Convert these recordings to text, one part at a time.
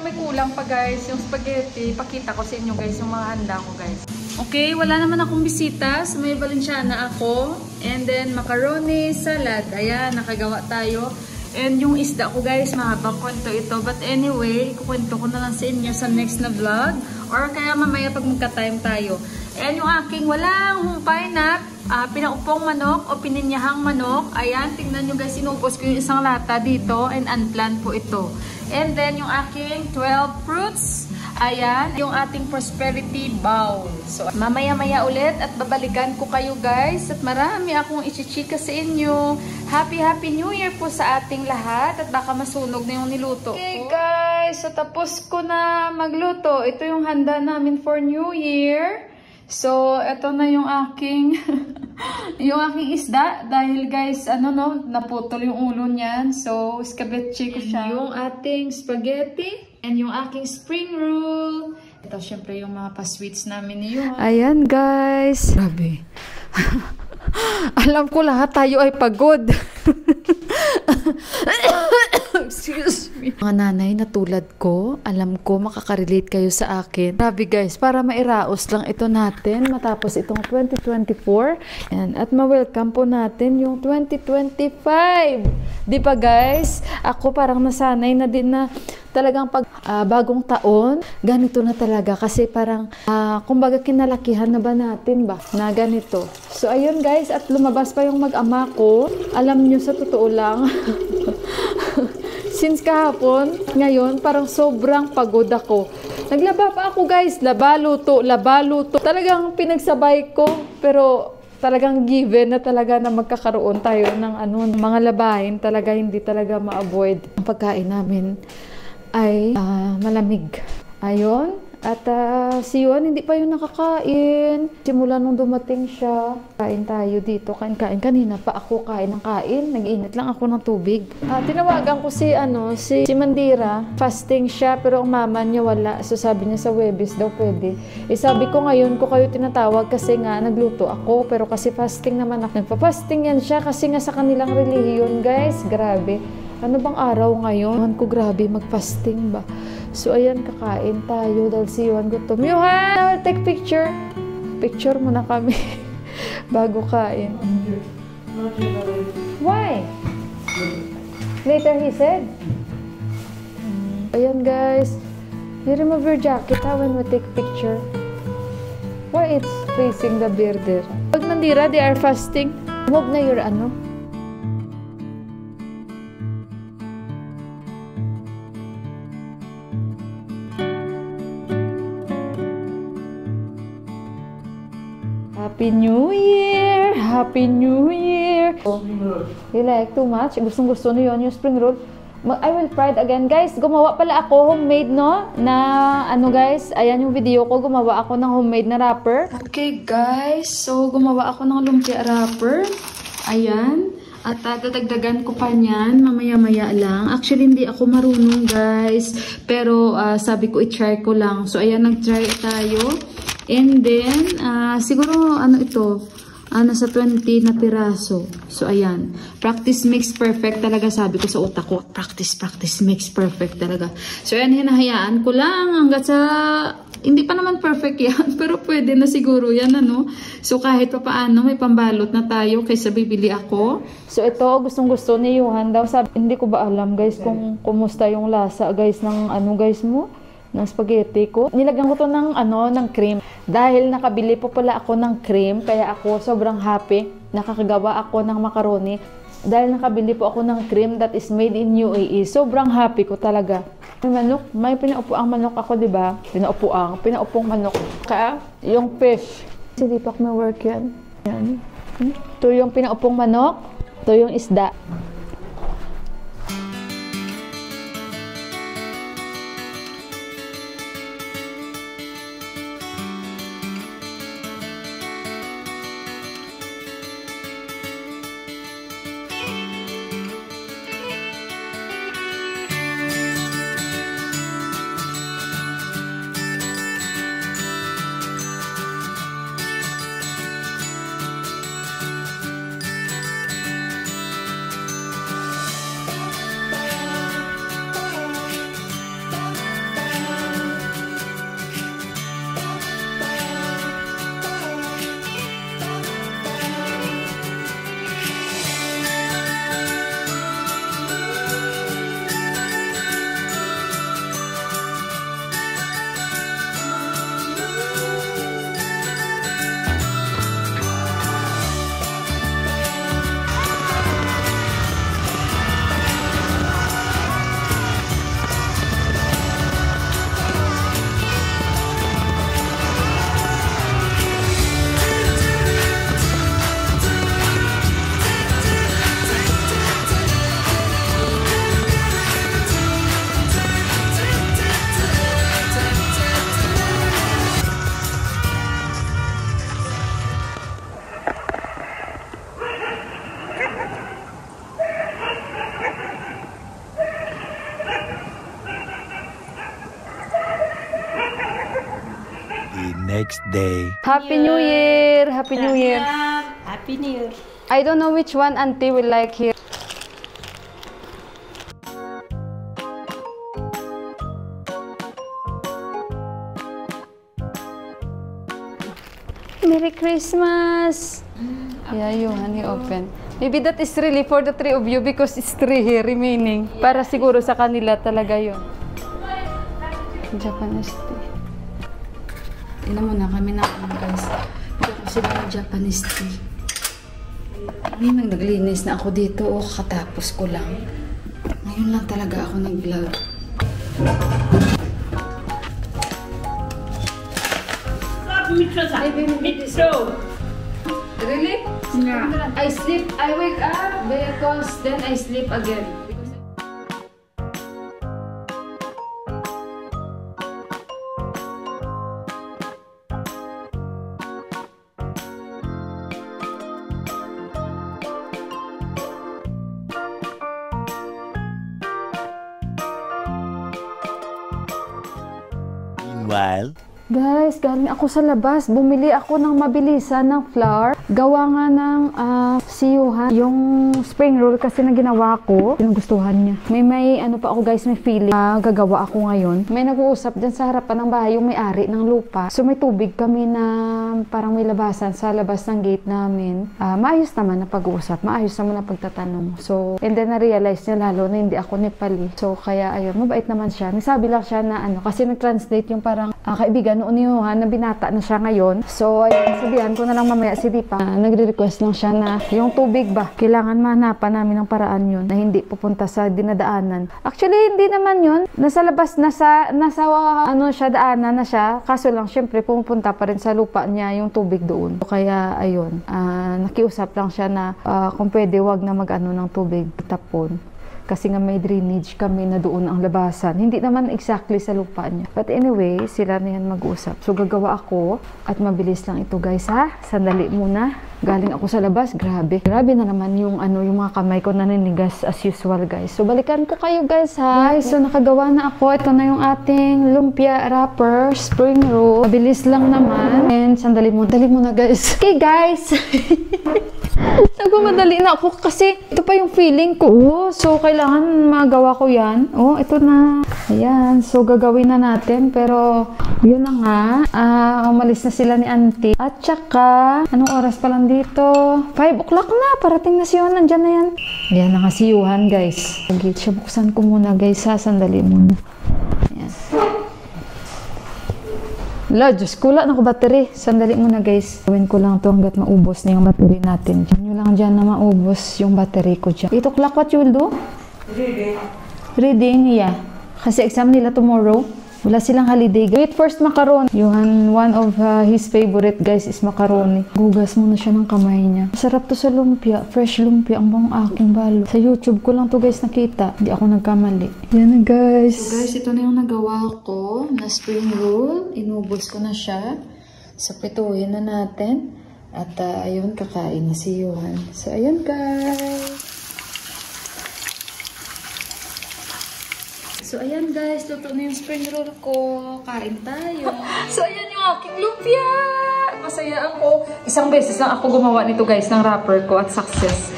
may kulang pa guys, yung spaghetti, pakita ko sa inyo guys, yung mga handa ko guys. Okay, wala naman akong bisita, so may Valenciana ako. And then macaroni, salad, ayan, nakagawa tayo. And yung isda ko guys, mahabang kwento ito. But anyway, kukwento ko na lang sa inyo sa next na vlog. Or kaya mamaya pag magka-time tayo. And yung aking walang humpay na pinaupong manok o pininyahang manok. Ayan, tingnan nyo guys, inubos ko yung isang lata dito. And unplanned po ito. And then yung aking 12 fruits. Ayan, yung ating prosperity bowl. So, mamaya-maya ulit at babalikan ko kayo guys. At marami akong ichichika sa inyo. Happy New Year po sa ating lahat. At baka masunog na yung niluto. Okay guys, so tapos ko na magluto. Ito yung handa namin for New Year. So, ito na yung aking yung aking isda. Dahil guys, naputol yung ulo niyan. So, escabeche ko siya. Yung ating spaghetti. And yung aking spring roll. Ito, syempre, yung mga pa-sweets namin niyo. Ayan, guys. Grabe. Alam ko lahat tayo ay pagod. Excuse me. Mga nanay na tulad ko, alam ko makakarelate kayo sa akin. Grabe guys, para mairaos lang ito natin matapos itong 2024. At ma-welcome po natin yung 2025. Di ba guys? Ako parang nasanay na din na talagang pag bagong taon, ganito na talaga. Kasi parang, kumbaga kinalakihan na ba natin ba na ganito. So ayun guys, at lumabas pa yung mag-ama ko. Alam nyo sa totoo lang, since kahapon, ngayon, parang sobrang pagod ako. Naglaba pa ako guys, laba, luto. Talagang pinagsabay ko, pero talagang given na talaga na magkakaroon tayo ng mga labahin. Talaga hindi talaga ma-avoid. Ang pagkain namin ay malamig. Ayun. At si Yuan, hindi pa yun nakakain. Simula nung dumating siya, kain tayo dito. Kain. Kanina pa ako kain ng kain. Nag-init lang ako ng tubig. Tinawagan ko si Mandira. Fasting siya, pero ang mama niya wala. So sabi niya sa Webis daw pwede. Sabi ko ngayon ko kayo tinatawag kasi nga nagluto ako. Pero kasi fasting naman ako. Nagpa-fasting yan siya kasi nga sa kanilang relihiyon, guys. Grabe. Ano bang araw ngayon? Ewan ko, grabe, mag-fasting ba? So, ayan, kakain tayo dahil si Yuan gutom. Yuhan, take picture. Picture muna kami bago kain. Why? Later, he said. Ayan, guys. You remove your jacket when we take picture. Why it's facing the beard there? Pag Mandira, they are fasting. Remove na your Happy New Year! Happy New Year! Oh, you like too much? Gustong-gusto niyo yun, yung spring roll. I will try it again. Guys, gumawa pala ako homemade, no? Na, guys, ayan yung video ko. Gumawa ako ng homemade na wrapper. Okay, guys. So, gumawa ako ng lumpia wrapper. Ayan. At dadagdagan ko pa niyan. Mamaya-maya lang. Actually, hindi ako marunong, guys. Pero, sabi ko, i-try ko lang. So, ayan, nag-try tayo. And then, siguro, ito, nasa 20 na piraso. So, ayan. Practice makes perfect talaga, sabi ko sa utak ko. Practice makes perfect talaga. So, ayan, hinahayaan ko lang hanggat sa, hindi pa naman perfect yan, pero pwede na siguro yan, So, kahit pa paano, may pambalot na tayo kaysa bibili ako. So, ito, gustong-gusto ni Yuhan daw. Sabi, hindi ko ba alam, guys, kung kumusta yung lasa, guys, ng guys mo? Ng spaghetti ko. Nilagyan ko to ng cream. Dahil nakabili po pala ako ng cream, kaya ako sobrang happy. Nakakagawa ako ng macaroni. Dahil nakabili po ako ng cream that is made in UAE. Sobrang happy ko talaga. May manok, may pinaupuang manok ako, di ba? Pinaupong manok. Kaya, yung fish. Hindi pa may work yan. Yan. Ito yung pinaupong manok. Ito yung isda. next day. Happy New Year! Happy New Year! Happy New Year! I don't know which one auntie will like here. Merry Christmas! Yeah, you honey open. Maybe that is really for the three of you because it's three here remaining. Para siguro sa kanila talaga yun. Japanese tea. Tingnan mo na kami na guys. Ito kasi ng Japanese tea. May naglinis na ako dito. O, katapos ko lang. Ngayon lang talaga ako nag-vlog. Really? Yeah. I wake up because then I sleep again. Meanwhile, Guys, galing ako sa labas. Bumili ako ng mabilisan ng flour. Gawa nga ng siyuhan. Yung spring roll kasi na ginawa ko. Pinugustuhan niya. May ano pa ako guys, may feeling. Gagawa ako ngayon. May nag-uusap dyan sa harapan ng bahay yung may-ari ng lupa. So may tubig kami na parang may labasan sa labas ng gate namin. Maayos naman na pag-uusap. Maayos naman na pagtatanong. So, and then na-realize niya lalo na hindi ako Nepali. So, kaya ayun, mabait naman siya. Nagsabi lang siya na ano, kasi nag-translate yung parang kaibigan noon ni Johan na binata na siya ngayon. So, ayun, sabihan ko na lang mamaya si Dipa. Nagre-request lang siya na yung tubig ba, kailangan mahanapan namin ng paraan yun na hindi pupunta sa dinadaanan. Actually, hindi naman yun. Nasa labas, nasa ano siya, daanan na siya. Kaso lang, syempre, pupunta pa rin sa lupa niya yung tubig doon. So, kaya, ayun, nakiusap lang siya na kung pwede, wag na mag-ano ng tubig, tapon. Kasi nga may drainage kami na doon ang labasan. Hindi naman exactly sa lupa niya. But anyway, sila na yan mag-usap. So gagawa ako at mabilis lang ito guys ha. Sandali muna. Galing ako sa labas. Grabe. Grabe na naman yung yung mga kamay ko naninigas as usual guys. So balikan ko kayo guys ha. Guys, so nakagawa na ako. Ito na yung ating lumpia wrapper, spring roll. Mabilis lang naman. And sandali muna guys. Okay guys. Nagmamadali na ako kasi ito pa yung feeling ko. So, kailangan magawa ko yan. Oh, ito na. Ayan. So, gagawin na natin. Pero, yun na nga. Umalis na sila ni auntie. At saka, anong oras pa lang dito? 5 o'clock na. Parating na si Yuhan. Nandyan na yan. Ayan na nga si Yuhan, guys. Gate siya. Buksan ko muna, guys. Ha? Sandali muna. Ayan. La, Diyos ko, wala na ko battery. Sandali muna guys. Gawin ko lang ito hanggat maubos na yung battery natin. Diyan nyo lang dyan na maubos yung battery ko dyan. 8 o'clock, what you will do? Reading. Reading, yeah. Kasi exam nila tomorrow. Wala silang holiday. Wait, first macaroni. Yuhan, one of his favorite guys is macaroni. Gugas muna siya ng kamay niya. Sarap to sa lumpia. Fresh lumpia. Ang bang aking balo. Sa YouTube ko lang to guys nakita. Hindi ako nagkamali. Yan na guys. So guys, ito na yung nagawa ko na spring roll. Inubos ko na siya. So pituhin na natin. At ayun, kakain na si Yuhan. So ayun guys. So, ayan guys, luto na yung spring roll ko. Kain tayo. So, ayan yung aking lumpia! Masaya ako. Isang beses lang ako gumawa nito guys, ng wrapper ko at success.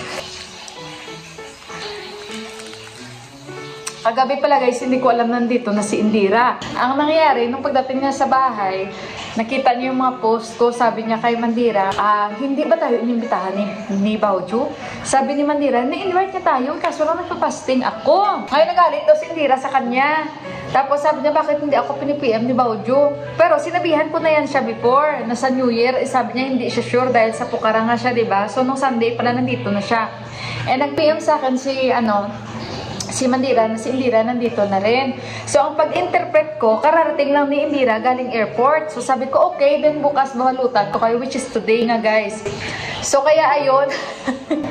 Kagabi pala guys, hindi ko alam nandito na si Indira. Ang nangyari, nung pagdating niya sa bahay, nakita niya yung mga post ko, sabi niya kay Mandira, hindi ba tayo inimbitahan ni Baoju? Sabi ni Mandira, na-invite niya tayo, kaso lang nagpapasting ako. Ngayon nagalit daw si Indira sa kanya. Tapos sabi niya, bakit hindi ako pinipm ni Baoju? Pero sinabihan ko na yan siya before, na sa New Year, sabi niya hindi siya sure dahil sa Pukarang nga siya, diba? So nung Sunday pala nandito na siya. And nag-PM sa akin si Mandira na si Indira nandito na rin. So, ang pag-interpret ko, kararating lang ni Indira galing airport. So, sabi ko, okay, then bukas bahalutan ko kayo, which is today nga, guys. So, kaya ayun,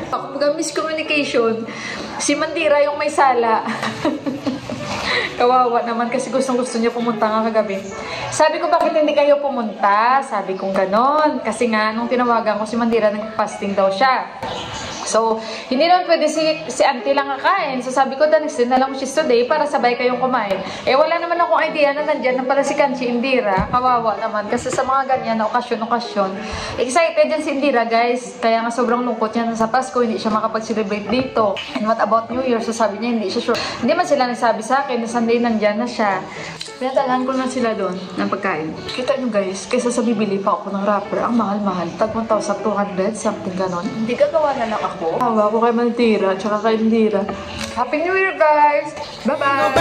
kapag miscommunication, si Mandira yung may sala. Kawawa naman kasi gustong-gusto niya pumunta nga kagabi. Sabi ko, bakit hindi kayo pumunta? Sabi kong ganon. Kasi nga, nung tinawagan ko si Mandira, nag-fasting daw siya. So, hindi naman pwede si auntie lang kakain. So, sabi ko, extend na lang she's today para sabay kayong kumain. Eh, wala naman akong idea na nandyan na pala si Kanchi Indira. Kawawa naman. Kasi sa mga ganyan na okasyon. Excited din si Indira, guys. Kaya nga sobrang lungkot niya na sa Pasko, hindi siya makapag-celebrate dito. And what about New Year? So, sabi niya, hindi siya sure. Hindi man sila nagsabi sa akin na Sunday nandyan na siya. Pinatalaan ko na sila doon ng pagkain. Kita nyo, guys, kaysa sa bibili pa ako ng wrapper, ang mahal-mahal. Tag 1,200, something ganon. Hindi gagawa na lang ako. Hawa ko kay Maldira, tsaka kay Indira. Happy New Year, guys! Bye-bye!